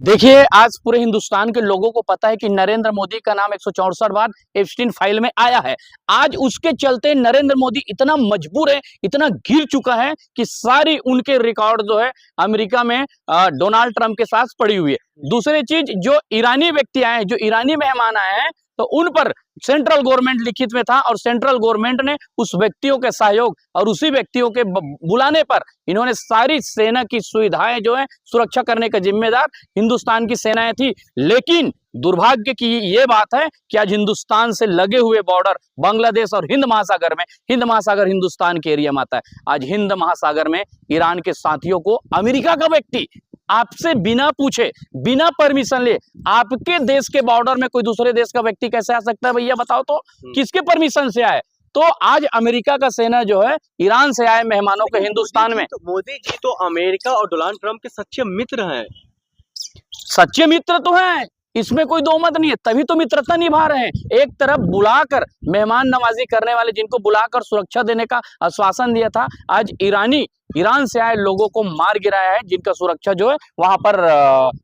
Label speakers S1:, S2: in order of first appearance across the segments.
S1: देखिए, आज पूरे हिंदुस्तान के लोगों को पता है कि नरेंद्र मोदी का नाम 164 बार एप्स्टीन फाइल में आया है। आज उसके चलते नरेंद्र मोदी इतना मजबूर है, इतना गिर चुका है कि सारी उनके रिकॉर्ड जो है अमेरिका में डोनाल्ड ट्रंप के साथ पड़ी हुई है। दूसरी चीज, जो ईरानी व्यक्ति आए हैं, जो ईरानी मेहमान आए हैं, तो उन पर सेंट्रल गवर्नमेंट लिखित में था और सेंट्रल गवर्नमेंट ने उस व्यक्तियों के सहयोग और उसी व्यक्तियों के बुलाने पर इन्होंने सारी सेना की सुविधाएं जो है सुरक्षा करने का जिम्मेदार हिंदुस्तान की सेनाएं थी। लेकिन दुर्भाग्य की ये बात है कि आज हिंदुस्तान से लगे हुए बॉर्डर बांग्लादेश और हिंद महासागर में, हिंद महासागर हिंदुस्तान के एरिया में आता है, आज हिंद महासागर में ईरान के साथियों को अमेरिका का व्यक्ति आपसे बिना पूछे, बिना परमिशन ले आपके देश के बॉर्डर में कोई दूसरे देश का व्यक्ति कैसे आ सकता है? भैया बताओ तो, किसके परमिशन से आए? तो आज अमेरिका का सेना जो है ईरान से आए मेहमानों को हिंदुस्तान में,
S2: मोदी जी तो अमेरिका और डोनाल्ड ट्रंप के सच्चे मित्र हैं।
S1: सच्चे मित्र तो हैं, इसमें कोई दो मत नहीं है, तभी तो मित्रता निभा रहे हैं। एक तरफ बुलाकर मेहमान नवाजी करने वाले, जिनको बुलाकर सुरक्षा देने का आश्वासन दिया था, आज ईरान से आए लोगों को मार गिराया है, जिनका सुरक्षा जो है वहां पर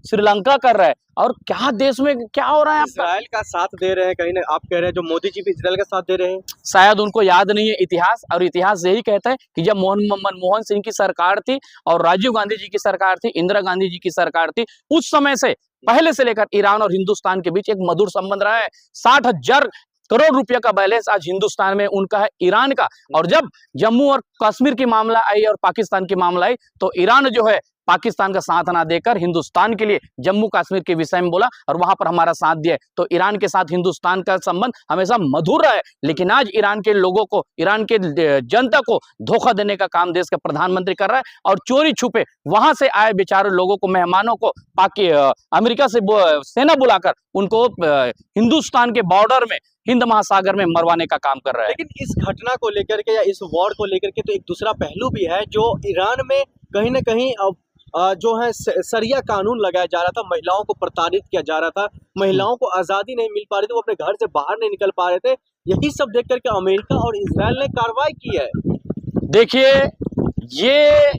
S1: श्रीलंका कर रहा है। और क्या देश में क्या हो रहा है?
S2: इजराइल का साथ दे रहे हैं, कहीं ना आप कह रहे हैं जो मोदी जी भी इजराइल का साथ दे रहे हैं।
S1: शायद उनको याद नहीं है इतिहास, और इतिहास यही कहता है कि जब मनमोहन सिंह की सरकार थी और राजीव गांधी जी की सरकार थी, इंदिरा गांधी जी की सरकार थी, उस समय से पहले से लेकर ईरान और हिंदुस्तान के बीच एक मधुर संबंध रहा है। 60,000 करोड़ रुपया का बैलेंस आज हिंदुस्तान में उनका है, ईरान का। और जब जम्मू और कश्मीर की मामला आई और पाकिस्तान की मामला आई, तो ईरान जो है पाकिस्तान का साथ ना देकर हिंदुस्तान के लिए जम्मू कश्मीर के विषय में बोला और वहां पर हमारा साथ दिया। तो ईरान के साथ हिंदुस्तान का संबंध हमेशा मधुर रहा है। लेकिन आज ईरान के लोगों को, ईरान के जनता को धोखा देने का काम देश का प्रधानमंत्री कर रहा है, और चोरी छुपे वहां से आए बेचारे लोगों को, मेहमानों को अमेरिका से सेना बुलाकर उनको हिंदुस्तान के बॉर्डर में, हिंद महासागर में मरवाने का काम कर रहा है।
S2: लेकिन इस घटना को लेकर के या इस वॉर को लेकर के तो एक दूसरा पहलू भी है, जो ईरान में कहीं ना कहीं जो है सरिया कानून लगाया जा रहा था, महिलाओं को प्रताड़ित किया जा रहा था, महिलाओं को आज़ादी नहीं मिल पा रही थी, वो अपने घर से बाहर नहीं निकल पा रहे थे। यही सब देख करके अमेरिका और इजराइल ने कार्रवाई की है।
S1: देखिए, ये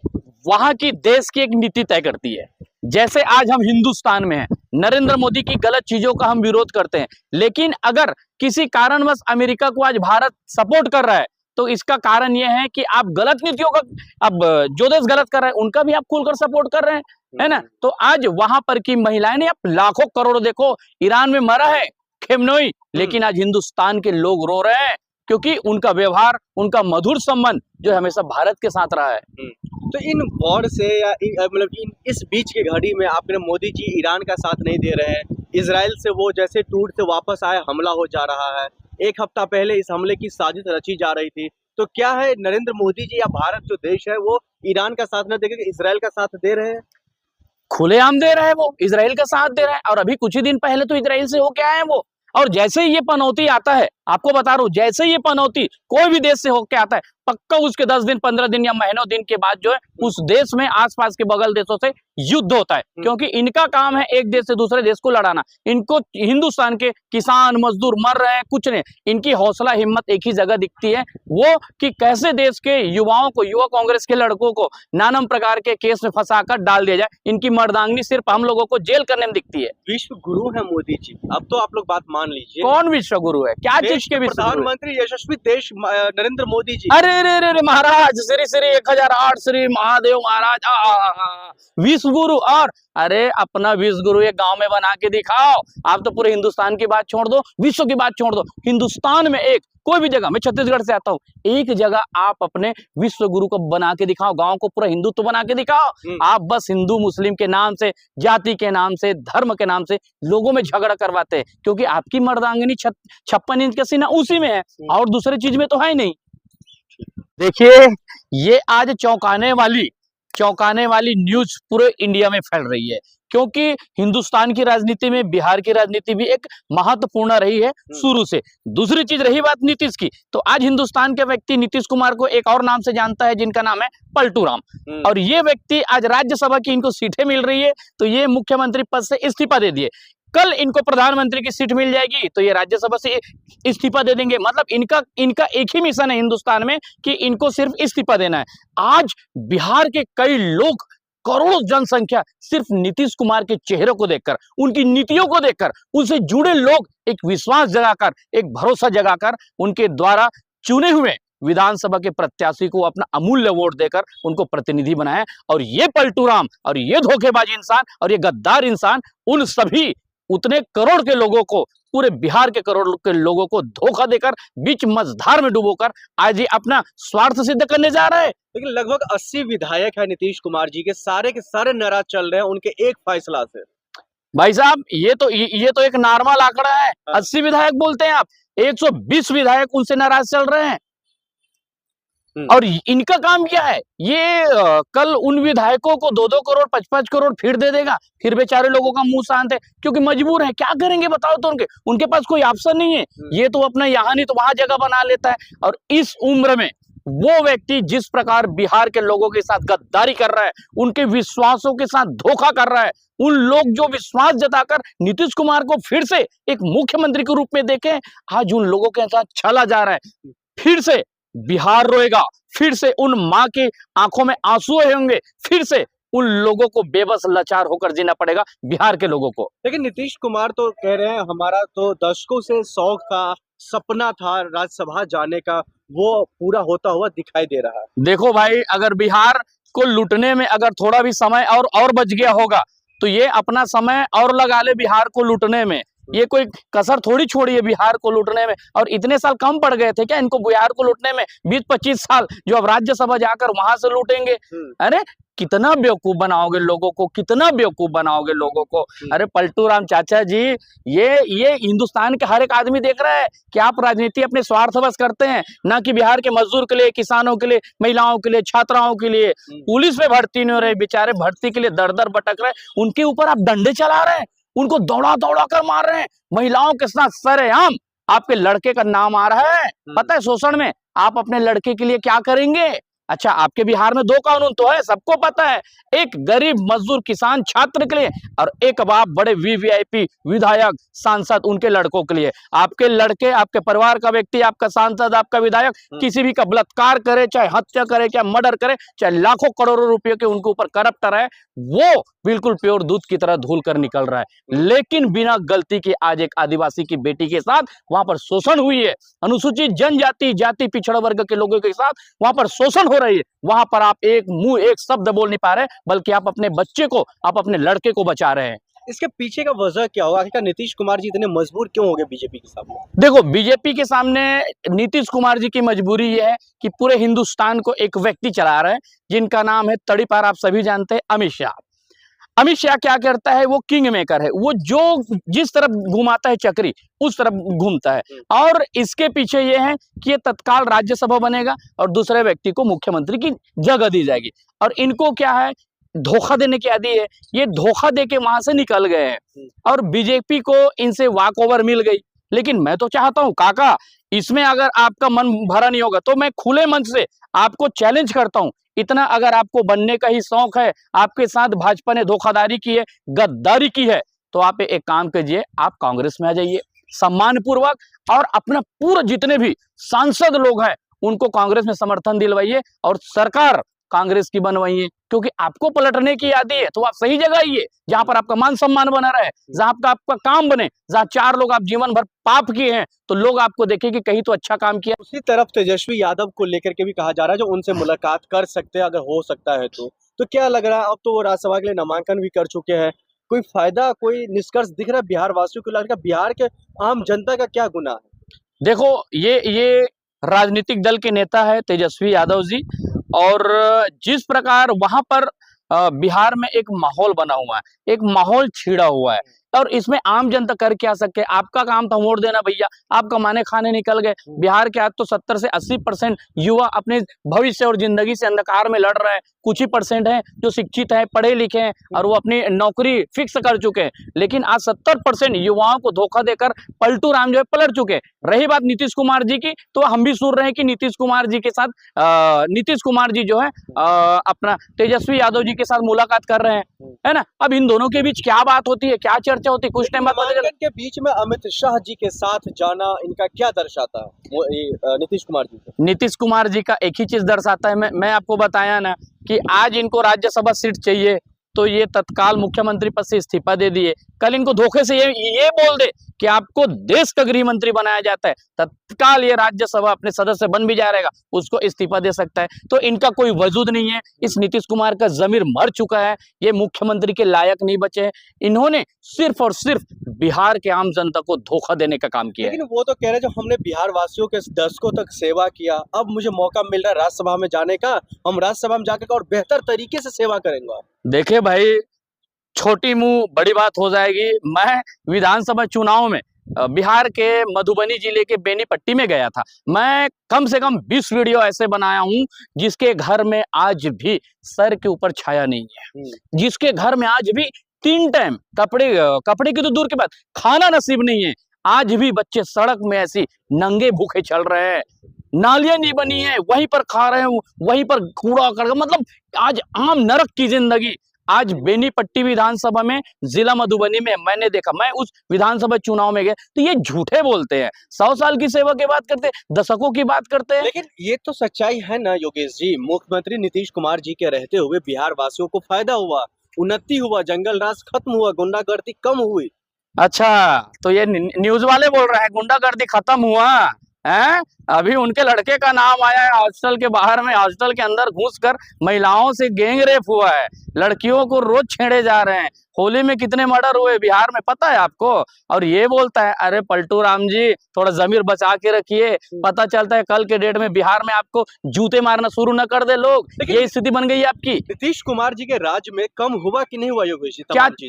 S1: वहां की देश की एक नीति तय करती है। जैसे आज हम हिंदुस्तान में हैं, नरेंद्र मोदी की गलत चीजों का हम विरोध करते हैं, लेकिन अगर किसी कारणवश अमेरिका को आज भारत सपोर्ट कर रहा है, तो इसका कारण यह है कि आप गलत नीतियों का, अब जो देश गलत कर रहे हैं उनका भी आप खुलकर सपोर्ट कर रहे हैं, है ना? तो आज वहां पर की महिलाएं ने, आप लाखों करोड़ देखो, ईरान में मरा है खेमनोई, लेकिन आज हिंदुस्तान के लोग रो रहे हैं क्योंकि उनका व्यवहार, उनका मधुर संबंध जो हमेशा भारत के साथ रहा है।
S2: तो इन वॉर से या मतलब इस बीच की घड़ी में आपने, मोदी जी ईरान का साथ नहीं दे रहे हैं, इजराइल से वो जैसे टूर से वापस आए, हमला हो जा रहा है, एक हफ्ता पहले इस हमले की साजिश रची जा रही थी, तो क्या है नरेंद्र मोदी जी या भारत जो देश है वो ईरान का साथ न देकर इजराइल का साथ दे रहे हैं?
S1: खुलेआम दे रहे हैं, वो इजराइल का साथ दे रहे हैं। और अभी कुछ ही दिन पहले तो इजराइल से होके आए हैं वो। और जैसे ही ये पनौती आता है, आपको बता रहा हूं, जैसे ही ये पनौती कोई भी देश से होके आता है, पक्का उसके 10 दिन, 15 दिन या महीनों दिन के बाद जो है उस देश में आसपास के बगल देशों से युद्ध होता है। क्योंकि इनका काम है एक देश से दूसरे देश को लड़ाना। इनको हिंदुस्तान के किसान मजदूर मर रहे हैं, कुछ नहीं, इनकी हौसला हिम्मत एक ही जगह दिखती है, वो कि कैसे देश के युवाओं को, युवा कांग्रेस के लड़कों को नाना प्रकार के केस में फंसाकर डाल दिया जाए। इनकी मर्दांगनी सिर्फ हम लोगों को जेल करने में दिखती है।
S2: विश्व गुरु है मोदी जी, अब तो आप लोग बात मान लीजिए।
S1: कौन विश्व गुरु है? क्या चीज के विश्व गुरु?
S2: प्रधानमंत्री यशस्वी देश नरेंद्र मोदी जी।
S1: अरे रे महाराज, श्री श्री 1008 श्री महादेव महाराज, विश्व गुरु। और अरे अपना विश्व गुरु एक गांव में बना के दिखाओ। आप तो पूरे हिंदुस्तान की बात छोड़ दो, विश्व की बात छोड़ दो, हिंदुस्तान में एक कोई भी जगह, मैं छत्तीसगढ़ से आता हूँ, एक जगह आप अपने विश्व गुरु को बना के दिखाओ, गांव को पूरा हिंदुत्व बना के दिखाओ। आप बस हिंदू मुस्लिम के नाम से, जाति के नाम से, धर्म के नाम से लोगों में झगड़ा करवाते हैं, क्योंकि आपकी मर्दांगनी 56 इंच का सीना उसी में है, और दूसरी चीज में तो है ही नहीं। देखिए, ये आज चौंकाने वाली न्यूज पूरे इंडिया में फैल रही है, क्योंकि हिंदुस्तान की राजनीति में बिहार की राजनीति भी एक महत्वपूर्ण रही है शुरू से। दूसरी चीज रही बात नीतीश की, तो आज हिंदुस्तान के व्यक्ति नीतीश कुमार को एक और नाम से जानता है, जिनका नाम है पलटू राम। और ये व्यक्ति आज राज्यसभा की इनको सीटें मिल रही है, तो ये मुख्यमंत्री पद से इस्तीफा दे दिए। कल इनको प्रधानमंत्री की सीट मिल जाएगी तो ये राज्यसभा से इस्तीफा दे देंगे। मतलब इनका एक ही मिशन है हिंदुस्तान में कि इनको सिर्फ इस्तीफा देना है। आज बिहार के कई लोग करोड़ों जनसंख्या सिर्फ नीतीश कुमार के चेहरे को देखकर, उनकी नीतियों को देखकर, उनसे जुड़े लोग एक विश्वास जगाकर, एक भरोसा जगाकर उनके द्वारा चुने हुए विधानसभा के प्रत्याशी को अपना अमूल्य वोट देकर उनको प्रतिनिधि बनाया। और ये पलटू राम और ये धोखेबाज इंसान और ये गद्दार इंसान उन सभी उतने करोड़ के लोगों को, पूरे बिहार के करोड़ के लोगों को धोखा देकर, बीच मझधार में डुबोकर आज ये अपना स्वार्थ सिद्ध करने जा रहा है।
S2: लेकिन लगभग 80 विधायक है नीतीश कुमार जी के सारे नाराज चल रहे हैं उनके एक फैसला से।
S1: भाई साहब, ये तो एक नॉर्मल आंकड़ा है। 80 विधायक बोलते हैं आप, 120 विधायक उनसे नाराज चल रहे हैं। और इनका काम क्या है? ये कल उन विधायकों को 2-2 करोड़ 5-5 करोड़ फिर दे देगा, फिर बेचारे लोगों का मुंह शांत है, क्योंकि मजबूर है। क्या करेंगे बताओ? तो उनके पास कोई ऑप्शन नहीं है। ये तो अपना यहाँ नहीं तो वहां जगह बना लेता है। और इस उम्र में वो व्यक्ति जिस प्रकार बिहार के लोगों के साथ गद्दारी कर रहा है, उनके विश्वासों के साथ धोखा कर रहा है, उन लोग जो विश्वास जताकर नीतीश कुमार को फिर से एक मुख्यमंत्री के रूप में देखे, आज उन लोगों के साथ छला जा रहा है। फिर से बिहार रोएगा, फिर से उन माँ की आंखों में आंसू होंगे, फिर से उन लोगों को बेबस लाचार होकर जीना पड़ेगा, बिहार के लोगों को।
S2: लेकिन नीतीश कुमार तो कह रहे हैं हमारा तो दशकों से शौक था, सपना था राज्यसभा जाने का, वो पूरा होता हुआ दिखाई दे रहा है।
S1: देखो भाई, अगर बिहार को लूटने में अगर थोड़ा भी समय और बच गया होगा तो ये अपना समय और लगा ले बिहार को लूटने में। ये कोई कसर थोड़ी छोड़ी है बिहार को लूटने में। और इतने साल कम पड़ गए थे क्या इनको बिहार को लूटने में? 20-25 साल जो अब राज्यसभा जाकर वहां से लूटेंगे। अरे कितना बेवकूफ बनाओगे लोगों को, कितना बेवकूफ बनाओगे लोगों को। अरे पलटू राम चाचा जी, ये हिंदुस्तान के हर एक आदमी देख रहा है कि आप राजनीति अपने स्वार्थवश करते हैं, ना कि बिहार के मजदूर के लिए, किसानों के लिए, महिलाओं के लिए, छात्राओं के लिए। पुलिस में भर्ती नहीं हो रहे, बेचारे भर्ती के लिए दर भटक रहे, उनके ऊपर आप डंडे चला रहे हैं, उनको दौड़ा दौड़ा कर मार रहे हैं। महिलाओं के साथ सरेआम आपके लड़के का नाम आ रहा है। पता है शोषण में आप अपने लड़के के लिए क्या करेंगे? अच्छा, आपके बिहार में 2 कानून तो है, सबको पता है, एक गरीब मजदूर किसान छात्र के लिए और एक बाप बड़े वीवीआईपी विधायक सांसद उनके लड़कों के लिए। आपके लड़के, आपके परिवार का व्यक्ति, आपका सांसद, आपका विधायक किसी भी का बलात्कार करे, चाहे हत्या करे, चाहे मर्डर करे, चाहे लाखों करोड़ों रुपए के उनके ऊपर करप्टर है, वो बिल्कुल प्योर दूध की तरह धुल कर निकल रहा है। लेकिन बिना गलती के आज एक आदिवासी की बेटी के साथ वहां पर शोषण हुई है, अनुसूचित जनजाति, जाति पिछड़ा वर्ग के लोगों के साथ वहां पर शोषण हो रही है। वहां पर आप एक शब्द बोल नहीं पा रहे, बल्कि आप अपने बच्चे को, आप अपने लड़के को बचा रहे हैं।
S2: इसके पीछे का वजह क्या होगा? आखिरकार नीतीश कुमार जी इतने मजबूर क्यों हो गए बीजेपी के सामने?
S1: देखो, बीजेपी के सामने नीतीश कुमार जी की मजबूरी ये है कि पूरे हिंदुस्तान को एक व्यक्ति चला रहे हैं जिनका नाम है तड़ीपार, आप सभी जानते हैं, अमित शाह। अमित शाह क्या करता है? वो किंग मेकर है, वो जो जिस तरफ घुमाता है चक्री उस तरफ घूमता है। और इसके पीछे ये है कि ये तत्काल राज्यसभा बनेगा और दूसरे व्यक्ति को मुख्यमंत्री की जगह दी जाएगी। और इनको क्या है? धोखा देने की आदि है। ये धोखा देके वहां से निकल गए हैं और बीजेपी को इनसे वॉक ओवर मिल गई। लेकिन मैं तो चाहता हूं काका, इसमें अगर आपका मन भरा नहीं होगा तो मैं खुले मन से आपको चैलेंज करता हूं, इतना अगर आपको बनने का ही शौक है, आपके साथ भाजपा ने धोखाधड़ी की है, गद्दारी की है, तो आप एक काम कीजिए, आप कांग्रेस में आ जाइए सम्मान पूर्वक, और अपना पूरा जितने भी सांसद लोग हैं उनको कांग्रेस में समर्थन दिलवाइए और सरकार कांग्रेस की बनवाइए। क्योंकि आपको पलटने की आदि है तो आप सही जगह आइए जहां पर आपका मान सम्मान बना रहे, जहां आपका काम बने, जहां 4 लोग आप जीवन भर पाप किए हैं तो लोग आपको देखें कि कहीं तो अच्छा काम किया।
S2: उसी तरफ तेजस्वी यादव को लेकर के भी कहा जा रहा है जो उनसे मुलाकात कर सकते हैं अगर हो सकता है तो क्या लग रहा है? अब तो वो राज्यसभा के लिए नामांकन भी कर चुके हैं, कोई फायदा, कोई निष्कर्ष दिख रहा है बिहार वासियों को? लग रहा है बिहार के आम जनता का क्या गुनाह है?
S1: देखो, ये राजनीतिक दल के नेता है तेजस्वी यादव जी, और जिस प्रकार वहां पर बिहार में एक माहौल बना हुआ है, एक माहौल छिड़ा हुआ है, और इसमें आम जनता कर क्या सके? आपका काम था वोट देना भैया, आप कमाने खाने निकल गए। बिहार के आज तो 70 से 80% युवा अपने भविष्य और जिंदगी से अंधकार में लड़ रहे हैं। कुछ ही % हैं जो शिक्षित हैं, पढ़े लिखे हैं और वो अपनी नौकरी फिक्स कर चुके हैं। लेकिन आज 70% युवाओं को धोखा देकर पलटू राम जो है पलट चुके हैं। रही बात नीतीश कुमार जी की, तो हम भी सुन रहे हैं कि नीतीश कुमार जी के साथ नीतीश कुमार जी जो है अपना तेजस्वी यादव जी के साथ मुलाकात कर रहे हैं, है ना? अब इन दोनों के बीच क्या बात होती है, क्या चर्चा चर्चा होती, कुछ टाइम बाद पता चला।
S2: नामांकन के बीच में अमित शाह जी के साथ जाना इनका क्या दर्शाता है नीतीश कुमार जी को?
S1: नीतीश कुमार जी का एक ही चीज दर्शाता है, मैं आपको बताया ना कि आज इनको राज्यसभा सीट चाहिए तो ये तत्काल मुख्यमंत्री पद से इस्तीफा दे दिए। कल इनको धोखे से ये बोल दे कि आपको देश का गृह मंत्री बनाया जाता है, तत्काल ये राज्यसभा अपने सदस्य बन भी जाएगा, उसको इस्तीफा दे सकता है। तो इनका कोई वजूद नहीं है। इस नीतीश कुमार का जमीर मर चुका है, ये मुख्यमंत्री के लायक नहीं बचे हैं। इन्होंने सिर्फ और सिर्फ बिहार के आम जनता को धोखा देने का काम किया है।
S2: लेकिन वो तो कह रहे जो हमने बिहार वासियों के दशकों तक सेवा किया, अब मुझे मौका मिल रहा है राज्यसभा में जाने का, हम राज्यसभा में जाकर और बेहतर तरीके से सेवा करेंगे।
S1: देखिए भाई, छोटी मुंह बड़ी बात हो जाएगी। मैं विधानसभा चुनाव में बिहार के मधुबनी जिले के बेनीपट्टी में गया था। मैं कम से कम 20 वीडियो ऐसे बनाया हूं जिसके घर में आज भी सर के ऊपर छाया नहीं है, जिसके घर में आज भी 3 टाइम कपड़े की तो दूर के बाद खाना नसीब नहीं है। आज भी बच्चे सड़क में ऐसी नंगे भूखे चल रहे हैं, नालियां नहीं बनी है, वहीं पर खा रहे हैं, वहीं पर कूड़ा कर, मतलब आज आम नरक की जिंदगी। आज बेनीपट्टी विधानसभा में, जिला मधुबनी में मैंने देखा, मैं उस विधानसभा चुनाव में गया, तो ये झूठे बोलते हैं। 100 साल की सेवा की बात करते हैं, दशकों की बात करते हैं।
S2: लेकिन ये तो सच्चाई है ना योगेश जी, मुख्यमंत्री नीतीश कुमार जी के रहते हुए बिहार वासियों को फायदा हुआ, उन्नति हुआ, जंगल राज खत्म हुआ, गुंडागर्दी कम हुई।
S1: अच्छा, तो ये न्यूज वाले बोल रहे हैं गुंडागर्दी खत्म हुआ है? अभी उनके लड़के का नाम आया है हॉस्टल के बाहर में, हॉस्टल के अंदर घुसकर महिलाओं से गैंग रेप हुआ है, लड़कियों को रोज छेड़े जा रहे हैं। होली में कितने मर्डर हुए बिहार में पता है आपको? और ये बोलता है अरे पलटू राम जी थोड़ा जमीर बचा के रखिए, पता चलता है कल के डेट में बिहार में आपको जूते मारना शुरू न कर दे लोग। ये स्थिति बन गई आपकी।
S2: नीतीश कुमार जी के राज में कम हुआ कि नहीं हुआ योगेश जी?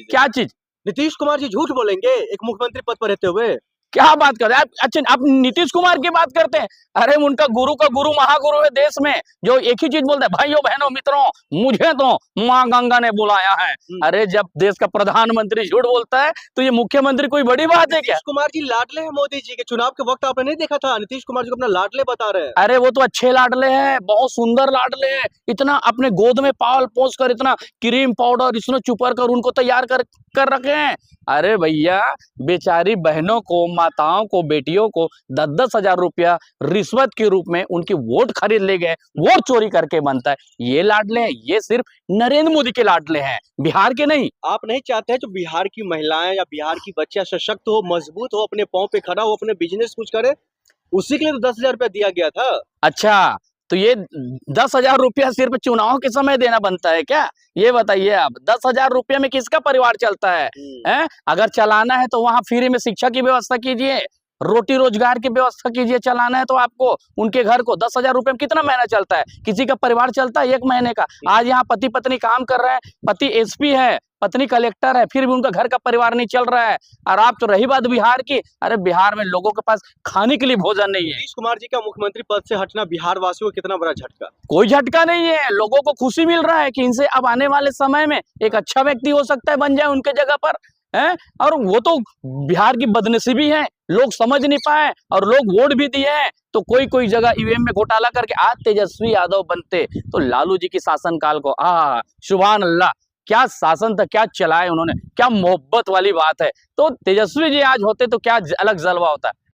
S1: क्या चीज?
S2: नीतीश कुमार जी झूठ बोलेंगे एक मुख्यमंत्री पद पर रहते हुए?
S1: क्या बात कर रहे हैं आप? अच्छा, आप नीतीश कुमार की बात करते हैं? अरे उनका गुरु का गुरु महागुरु है देश में, जो एक ही चीज बोलता है, भाइयों बहनों मित्रों, मुझे तो माँ गंगा ने बुलाया है। अरे जब देश का प्रधानमंत्री झूठ बोलता है तो ये मुख्यमंत्री कोई बड़ी बात है क्या?
S2: नीतीश कुमार जी लाडले हैं मोदी जी के, चुनाव के वक्त आपने नहीं देखा था नीतीश कुमार जी को अपना लाडले बता रहे हैं?
S1: अरे वो तो अच्छे लाडले हैं, बहुत सुंदर लाडले हैं, इतना अपने गोद में पाल पोस कर, इतना क्रीम पाउडर इसने चुपर कर उनको तैयार कर रखे हैं। अरे भैया, बेचारी बहनों को, माताओं को, बेटियों को 10-10 हजार रुपया रिश्वत के रूप में उनकी वोट खरीद ले गए, वोट चोरी करके बनता है। ये लाडले हैं, ये सिर्फ नरेंद्र मोदी के लाडले हैं, बिहार के नहीं।
S2: आप नहीं चाहते हैं जो बिहार की महिलाएं या बिहार की बच्चियां सशक्त हो, मजबूत हो, अपने पांव पे खड़ा हो, अपने बिजनेस कुछ करे? उसी के लिए तो 10,000 रुपया दिया गया था।
S1: अच्छा, तो ये 10,000 रुपया सिर्फ चुनाव के समय देना बनता है क्या? ये बताइए आप, 10,000 रुपये में किसका परिवार चलता है? अगर चलाना है तो वहां फ्री में शिक्षा की व्यवस्था कीजिए, रोटी रोजगार की व्यवस्था कीजिए। चलाना है तो आपको उनके घर को 10,000 रुपये में कितना महीना चलता है? किसी का परिवार चलता है 1 महीने का। आज यहाँ पति पत्नी काम कर रहे हैं, पति एसपी है, पत्नी कलेक्टर है, फिर भी उनका घर का परिवार नहीं चल रहा है। और आप तो रही बात बिहार की, अरे बिहार में लोगों के पास खाने के लिए भोजन नहीं है।
S2: नीतीश कुमार जी का मुख्यमंत्री पद से हटना बिहार वासियों को कितना बड़ा झटका?
S1: कोई झटका नहीं है, लोगों को खुशी मिल रहा है कि इनसे अब आने वाले समय में एक अच्छा व्यक्ति हो सकता है, बन जाए उनके जगह पर है। और वो तो बिहार की बदनसीबी है, लोग समझ नहीं पाए और लोग वोट भी दिए हैं। तो कोई जगह ईवीएम में घोटाला करके आज तेजस्वी यादव बनते तो लालू जी की शासनकाल को सुभान अल्लाह, क्या शासन था, क्या चलाए उन्होंने, क्या मोहब्बत वाली बात है। तो तेजस्वी जी आज होते तो क्या अलग जलवा होता।